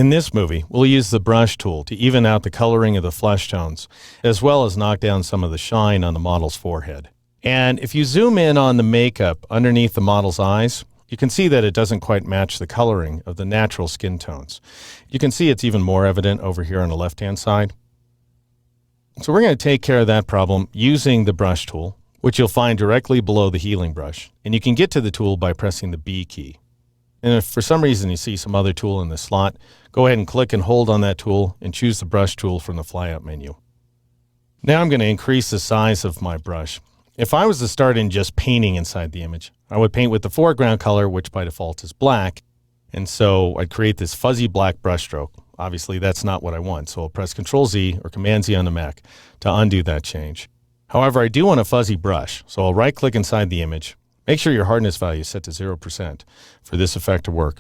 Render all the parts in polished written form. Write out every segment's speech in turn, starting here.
In this movie, we'll use the brush tool to even out the coloring of the flesh tones, as well as knock down some of the shine on the model's forehead. And if you zoom in on the makeup underneath the model's eyes, you can see that it doesn't quite match the coloring of the natural skin tones. You can see it's even more evident over here on the left-hand side. So we're going to take care of that problem using the brush tool, which you'll find directly below the healing brush. And you can get to the tool by pressing the B key. And if for some reason you see some other tool in the slot, go ahead and click and hold on that tool and choose the brush tool from the flyout menu. Now I'm going to increase the size of my brush. If I was to start in just painting inside the image, I would paint with the foreground color, which by default is black. And so I'd create this fuzzy black brush stroke. Obviously that's not what I want. So I'll press Ctrl Z or Command Z on the Mac to undo that change. However, I do want a fuzzy brush. So I'll right click inside the image. Make sure your hardness value is set to 0% for this effect to work.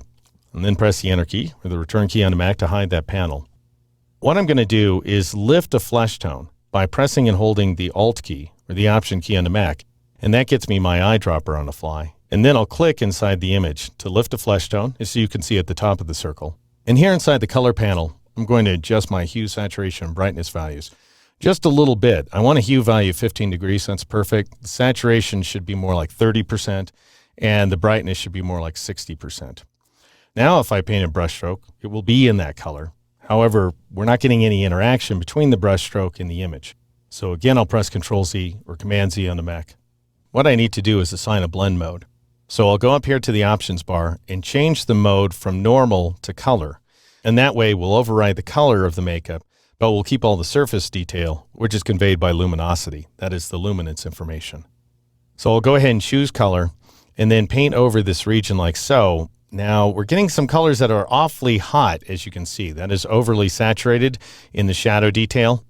And then press the Enter key or the Return key on the Mac to hide that panel. What I'm going to do is lift a flesh tone by pressing and holding the Alt key or the Option key on the Mac. And that gets me my eyedropper on the fly. And then I'll click inside the image to lift a flesh tone, as you can see at the top of the circle. And here inside the color panel, I'm going to adjust my hue, saturation, and brightness values just a little bit. I want a hue value of 15 degrees, that's perfect. The saturation should be more like 30%, and the brightness should be more like 60%. Now, if I paint a brush stroke, it will be in that color. However, we're not getting any interaction between the brush stroke and the image. So again, I'll press Ctrl Z or Command Z on the Mac. What I need to do is assign a blend mode. So I'll go up here to the options bar and change the mode from normal to color. And that way we'll override the color of the makeup, but we'll keep all the surface detail, which is conveyed by luminosity. That is the luminance information. So I'll go ahead and choose color and then paint over this region like so. Now we're getting some colors that are awfully hot, as you can see. That is overly saturated in the shadow detail.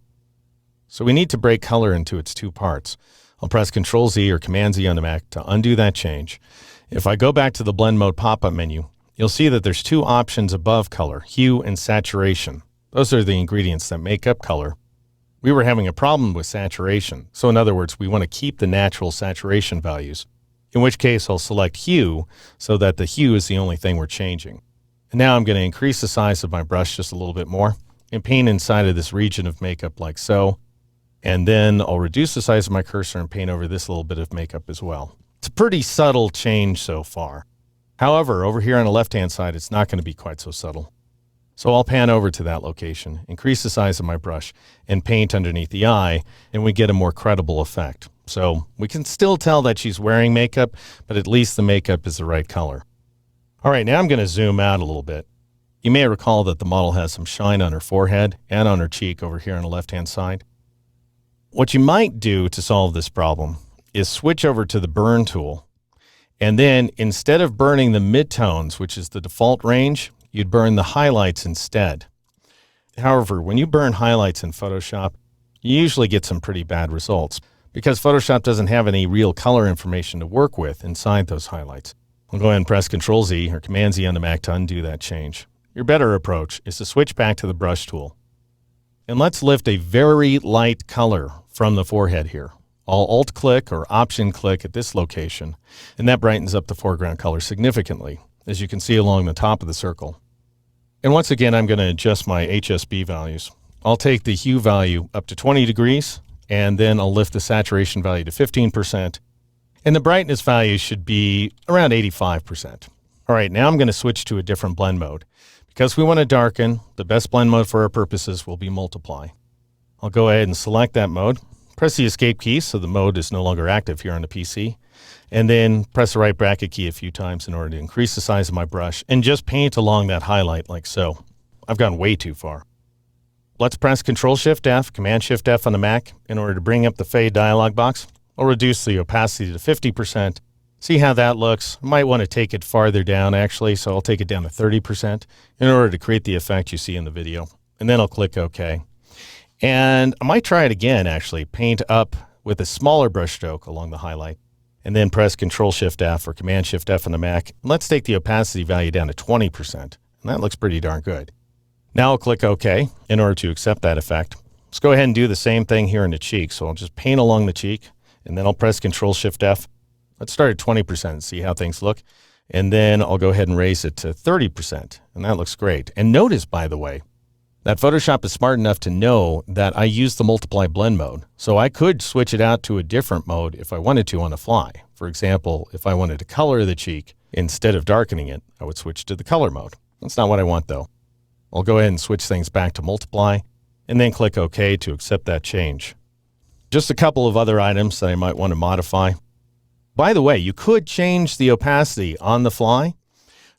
So we need to break color into its two parts. I'll press Ctrl Z or Command Z on the Mac to undo that change. If I go back to the blend mode pop-up menu, you'll see that there's two options above color, hue and saturation. Those are the ingredients that make up color. We were having a problem with saturation. So in other words, we want to keep the natural saturation values, in which case I'll select hue so that the hue is the only thing we're changing. And now I'm going to increase the size of my brush just a little bit more and paint inside of this region of makeup like so. And then I'll reduce the size of my cursor and paint over this little bit of makeup as well. It's a pretty subtle change so far. However, over here on the left-hand side, it's not going to be quite so subtle. So I'll pan over to that location, increase the size of my brush, and paint underneath the eye, and we get a more credible effect. So we can still tell that she's wearing makeup, but at least the makeup is the right color. All right, now I'm going to zoom out a little bit. You may recall that the model has some shine on her forehead and on her cheek over here on the left-hand side. What you might do to solve this problem is switch over to the burn tool. And then instead of burning the midtones, which is the default range, you'd burn the highlights instead. However, when you burn highlights in Photoshop, you usually get some pretty bad results because Photoshop doesn't have any real color information to work with inside those highlights. I'll go ahead and press Ctrl Z or Command Z on the Mac to undo that change. Your better approach is to switch back to the brush tool. And let's lift a very light color from the forehead here. I'll Alt click or Option click at this location, and that brightens up the foreground color significantly, as you can see along the top of the circle. And once again, I'm going to adjust my HSB values. I'll take the hue value up to 20 degrees, and then I'll lift the saturation value to 15%, and the brightness value should be around 85%. All right, now I'm going to switch to a different blend mode. Because we want to darken, the best blend mode for our purposes will be multiply. I'll go ahead and select that mode, press the escape key so the mode is no longer active here on the PC, and then press the right bracket key a few times in order to increase the size of my brush and just paint along that highlight like so. I've gone way too far. Let's press Ctrl-Shift-F, Command-Shift-F on the Mac in order to bring up the fade dialog box. I'll reduce the opacity to 50%. See how that looks. I might want to take it farther down actually, so I'll take it down to 30% in order to create the effect you see in the video. And then I'll click OK. And I might try it again actually, paint up with a smaller brush stroke along the highlight, and then press Ctrl-Shift-F or Command-Shift-F on the Mac. Let's take the opacity value down to 20%, and that looks pretty darn good. Now I'll click OK in order to accept that effect. Let's go ahead and do the same thing here in the cheek. So I'll just paint along the cheek, and then I'll press Ctrl-Shift-F. Let's start at 20% and see how things look. And then I'll go ahead and raise it to 30%, and that looks great. And notice, by the way, that Photoshop is smart enough to know that I use the multiply blend mode. So I could switch it out to a different mode if I wanted to on the fly. For example, if I wanted to color the cheek, instead of darkening it, I would switch to the color mode. That's not what I want though. I'll go ahead and switch things back to multiply and then click OK to accept that change. Just a couple of other items that I might want to modify. By the way, you could change the opacity on the fly.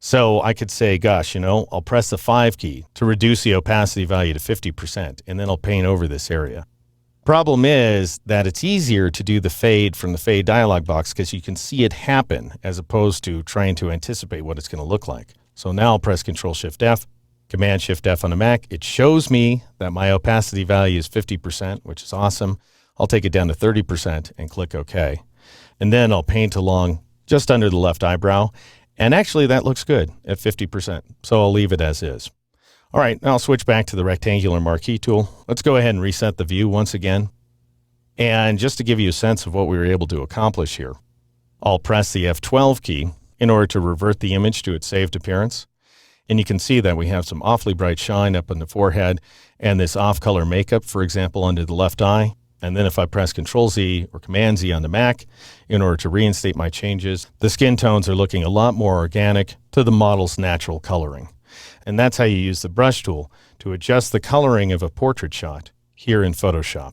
So I could say, gosh, I'll press the 5 key to reduce the opacity value to 50%, and then I'll paint over this area. Problem is that it's easier to do the fade from the fade dialog box because you can see it happen as opposed to trying to anticipate what it's going to look like. So now I'll press Control-Shift-F, Command-Shift-F on the Mac. It shows me that my opacity value is 50%, which is awesome. I'll take it down to 30% and click OK. And then I'll paint along just under the left eyebrow. And actually that looks good at 50%. So I'll leave it as is. All right, now I'll switch back to the rectangular marquee tool. Let's go ahead and reset the view once again. And just to give you a sense of what we were able to accomplish here, I'll press the F12 key in order to revert the image to its saved appearance. And you can see that we have some awfully bright shine up in the forehead and this off-color makeup, for example, under the left eye. And then if I press Control-Z or Command-Z on the Mac in order to reinstate my changes, the skin tones are looking a lot more organic to the model's natural coloring. And that's how you use the brush tool to adjust the coloring of a portrait shot here in Photoshop.